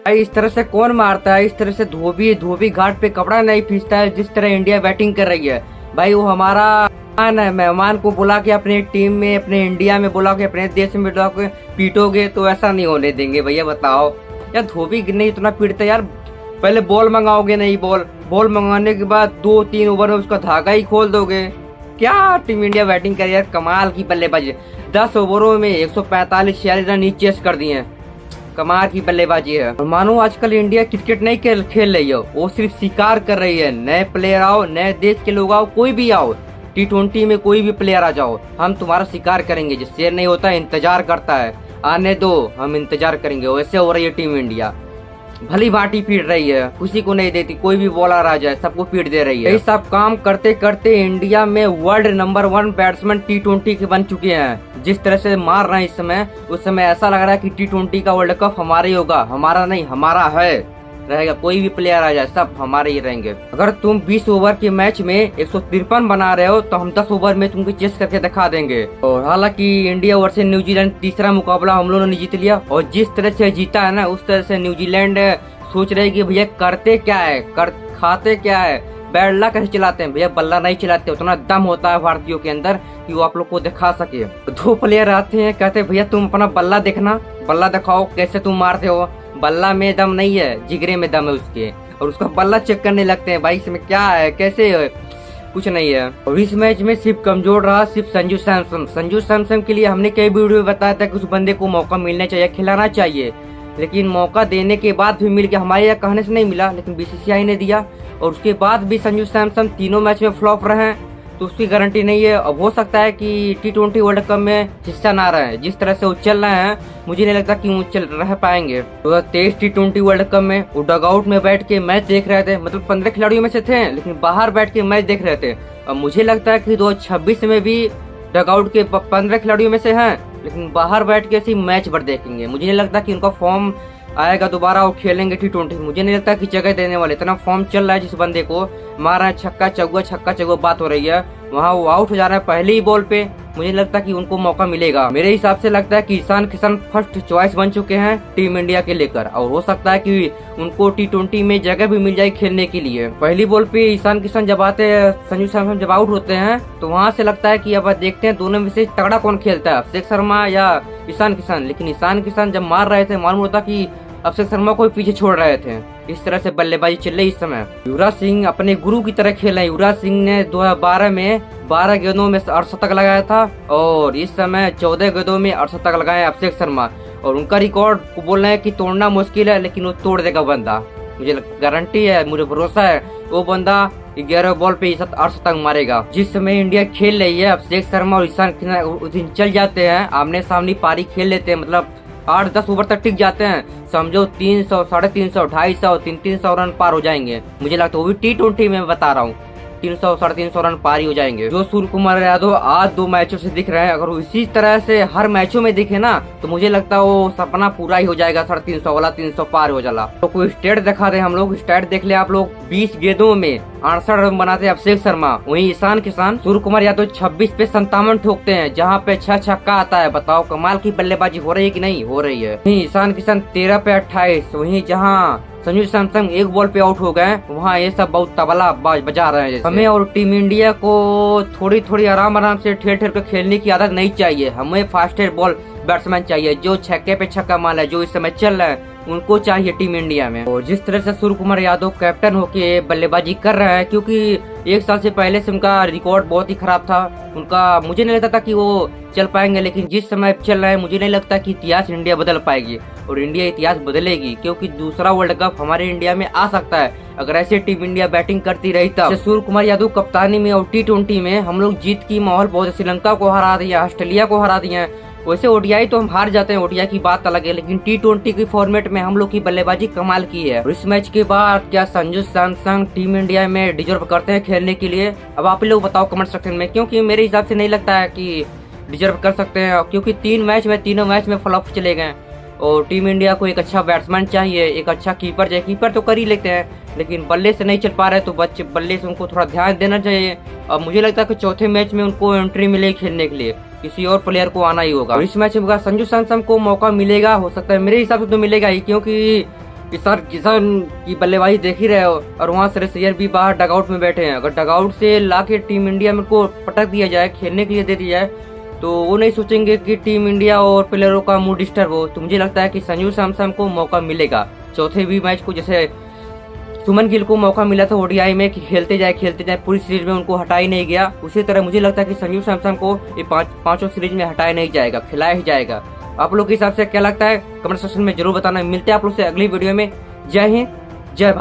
भाई इस तरह से कौन मारता है, इस तरह से धोबी धोबी घाट पे कपड़ा नहीं खींचता है जिस तरह इंडिया बैटिंग कर रही है। भाई वो हमारा मेहमान है, मेहमान को बुला के अपने टीम में, अपने इंडिया में बुला के, अपने देश में बुला के पीटोगे तो ऐसा नहीं होने देंगे भैया। बताओ यार, धोबी नहीं इतना पीटते यार। पहले बॉल मंगाओगे, नहीं बॉल मंगाने के बाद 2-3 ओवर में उसका धागा ही खोल दोगे। क्या टीम इंडिया बैटिंग कर यार, कमाल की बल्लेबाजी। 10 ओवरों में 145-46 रन नीचे कर दिए हैं, कमाल की बल्लेबाजी है। और मानो आजकल इंडिया क्रिकेट नहीं खेल रही है, वो सिर्फ शिकार कर रही है। नए प्लेयर आओ, नए देश के लोग आओ, कोई भी आओ, T20 में कोई भी प्लेयर आ जाओ, हम तुम्हारा शिकार करेंगे। जो शेर नहीं होता इंतजार करता है, आने दो हम इंतजार करेंगे। वैसे हो रही है टीम इंडिया, भली भांति पीट रही है, किसी को नहीं देती। कोई भी बॉलर आ जाए सबको पीट दे रही है। यही सब काम करते करते इंडिया में वर्ल्ड नंबर 1 बैट्समैन T20 के बन चुके हैं। जिस तरह से मार रहे हैं इस समय, उस समय ऐसा लग रहा है कि T20 का वर्ल्ड कप हमारा ही होगा। हमारा नहीं, हमारा है रहेगा। कोई भी प्लेयर आ जाए सब हमारे ही रहेंगे। अगर तुम 20 ओवर के मैच में 153 बना रहे हो तो हम 10 ओवर में तुमको चेस करके दिखा देंगे। और हालांकि इंडिया वर्सेस न्यूजीलैंड तीसरा मुकाबला हम लोगों ने जीत लिया, और जिस तरह से जीता है ना, उस तरह से न्यूजीलैंड सोच रहे कि भैया करते क्या है, खाते क्या है, बैडला कैसे चलाते हैं। भैया बल्ला नहीं चलाते, उतना दम होता है भारतीयों के अंदर कि वो आप लोग को दिखा सके। 2 प्लेयर आते हैं, कहते हैं भैया तुम अपना बल्ला देखना, बल्ला दिखाओ कैसे तुम मारते हो। बल्ला में दम नहीं है, जिगरे में दम है उसके, और उसका बल्ला चेक करने लगते हैं। भाई इसमें क्या है, कैसे है, कुछ नहीं है। और इस मैच में सिर्फ कमजोर रहा सिर्फ संजू सैमसन। संजू सैमसन के लिए हमने कई वीडियो में बताया था कि उस बंदे को मौका मिलना चाहिए, खिलाना चाहिए, लेकिन मौका देने के बाद भी मिल गया। हमारे यहाँ कहने से नहीं मिला, लेकिन BCCI ने दिया। और उसके बाद भी संजू सैमसन तीनों मैच में फ्लॉप रहे हैं, तो उसकी गारंटी नहीं है। अब हो सकता है कि T20 वर्ल्ड कप में हिस्सा ना रहे। जिस तरह से वो चल रहे हैं, मुझे नहीं लगता कि वो चल रह पाएंगे। 2023 T20 वर्ल्ड कप में वो डगआउट में बैठ के मैच देख रहे थे, मतलब 15 खिलाड़ियों में से थे, लेकिन बाहर बैठ के मैच देख रहे थे। अब मुझे लगता है कि 2026 में भी डगआउट के 15 खिलाड़ियों में से हैं, लेकिन बाहर बैठ के ऐसी मैच भर देखेंगे। मुझे नहीं लगता कि उनका फॉर्म आएगा दोबारा, वो खेलेंगे T20। मुझे नहीं लगता कि जगह देने वाले। इतना फॉर्म चल रहा है, जिस बंदे को मारा है छक्का चौका बात हो रही है, वहाँ वो आउट हो जा रहा है पहले ही बॉल पे। मुझे नहीं लगता कि उनको मौका मिलेगा। मेरे हिसाब से लगता है कि ईशान किशन फर्स्ट चॉइस बन चुके हैं टीम इंडिया के लेकर, और हो सकता है कि उनको T20 में जगह भी मिल जाए खेलने के लिए। पहली बॉल पे ईशान किशन जब आते हैं, संजू सैमसन जब आउट होते हैं, तो वहाँ से लगता है कि अब देखते हैं दोनों में से तगड़ा कौन खेलता है, अभिषेक शर्मा या ईशान किशन। लेकिन ईशान किशन जब मार रहे थे, मालूम होता कि अभिषेक शर्मा को पीछे छोड़ रहे थे। इस तरह से बल्लेबाजी चल रही इस समय। युवराज सिंह अपने गुरु की तरह खेल रहे हैं। युवराज सिंह ने 2012 में 12 गेंदों में 68 लगाया था, और इस समय 14 गेंदों में 68 लगाए अभिषेक शर्मा। और उनका रिकॉर्ड को बोल रहे हैं कि तोड़ना मुश्किल है, लेकिन वो तोड़ देगा बंदा। मुझे गारंटी है, मुझे भरोसा है, वो बंदा 11 बॉल पे 68 मारेगा। जिस समय इंडिया खेल रही है, अभिषेक शर्मा और ईशान किशन उस दिन चल जाते हैं, आमने सामने पारी खेल लेते हैं, मतलब 8-10 ओवर तक टिक जाते हैं, समझो 300, 350, 250, 300 रन पार हो जाएंगे। मुझे लगता है वो भी T20 में बता रहा हूँ, 300, 350 रन पार ही हो जाएंगे। जो सूर्य कुमार यादव आज 2 मैचों से दिख रहे हैं, अगर वो इसी तरह से हर मैचों में दिखे ना, तो मुझे लगता है वो सपना पूरा ही हो जाएगा। 350 वाला 300 पार हो जाला। तो कोई स्टेट दिखा दे, हम लोग स्टेट देख ले आप लोग। 20 गेंदों में 68 रन बनाते अभिषेक शर्मा, वहीं ईशान किशन, सूर्य कुमार यादव 26 पे 57 ठोकते हैं, जहाँ पे 6 छक्का आता है। बताओ कमाल की बल्लेबाजी हो रही है कि नहीं हो रही है। वहीं ईशान किशन 13 पे 28, वहीं जहाँ संजू सैमसन 1 बॉल पे आउट हो गए, वहाँ ये सब बहुत तबला बजा रहे हैं। हमें और टीम इंडिया को थोड़ी आराम से ठेर के खेलने की आदत नहीं चाहिए। हमें फास्टर बॉल बैट्समैन चाहिए, जो छक्के पे छक्का मारे, जो इस समय चल रहा है, उनको चाहिए टीम इंडिया में। और जिस तरह से सूर्य कुमार यादव कैप्टन होके बल्लेबाजी कर रहे हैं, क्योंकि 1 साल से पहले से उनका रिकॉर्ड बहुत ही खराब था उनका, मुझे नहीं लगता था कि वो चल पाएंगे। लेकिन जिस समय चल रहा है, मुझे नहीं लगता कि इतिहास इंडिया बदल पाएगी, और इंडिया इतिहास बदलेगी, क्योंकि दूसरा वर्ल्ड कप हमारे इंडिया में आ सकता है अगर ऐसे टीम इंडिया बैटिंग करती रही तब। सूर्य कुमार यादव कप्तानी में और T20 में हम लोग जीत की माहौल बहुत, श्रीलंका को हरा दिया, ऑस्ट्रेलिया को हरा दिया। वैसे ODI तो हम हार जाते हैं, ODI की बात अलग है, लेकिन T20 की फॉर्मेट में हम लोग की बल्लेबाजी कमाल की है। और इस मैच के बाद क्या संजू सैमसन टीम इंडिया में डिजर्व करते हैं खेलने के लिए? अब आप लोग बताओ कमेंट सेक्शन में, क्योंकि मेरे हिसाब से नहीं लगता है कि डिजर्व कर सकते हैं, क्योंकि 3 मैच में तीनों मैच में फ्लॉप चले गए। और टीम इंडिया को एक अच्छा बैट्समैन चाहिए, एक अच्छा कीपर चाहिए। कीपर तो कर ही लेते हैं, लेकिन बल्ले से नहीं चल पा रहे, तो बच्चे बल्ले से उनको थोड़ा ध्यान देना चाहिए। अब मुझे लगता है कि चौथे मैच में उनको एंट्री मिलेगी खेलने के लिए, किसी और प्लेयर को आना ही होगा। और इस मैच में संजू सैमसन को मौका मिलेगा, हो सकता है, मेरे हिसाब से तो मिलेगा ही, क्योंकि किसान की बल्लेबाजी देख ही रहे हो, और वहाँ श्रेयस अय्यर भी बाहर डगआउट में बैठे हैं। अगर डगआउट से ला के टीम इंडिया में को पटक दिया जाए, खेलने के लिए दे दिया जाए, तो वो नहीं सोचेंगे कि टीम इंडिया और प्लेयरों का मूड डिस्टर्ब हो। तो मुझे लगता है कि संजू सैमसन को मौका मिलेगा चौथे भी मैच को, जैसे सुमन गिल को मौका मिला था ओडीआई में कि खेलते जाए, पूरी सीरीज में उनको हटाया ही नहीं गया। उसी तरह मुझे लगता है कि संजू सैमसन को ये पांचों सीरीज में हटाया नहीं जाएगा, खिलाया ही जाएगा। आप लोग के हिसाब से क्या लगता है कमेंट सेक्शन में जरूर बताना। मिलते हैं आप लोग से अगली वीडियो में। जय हिंद, जय भारत।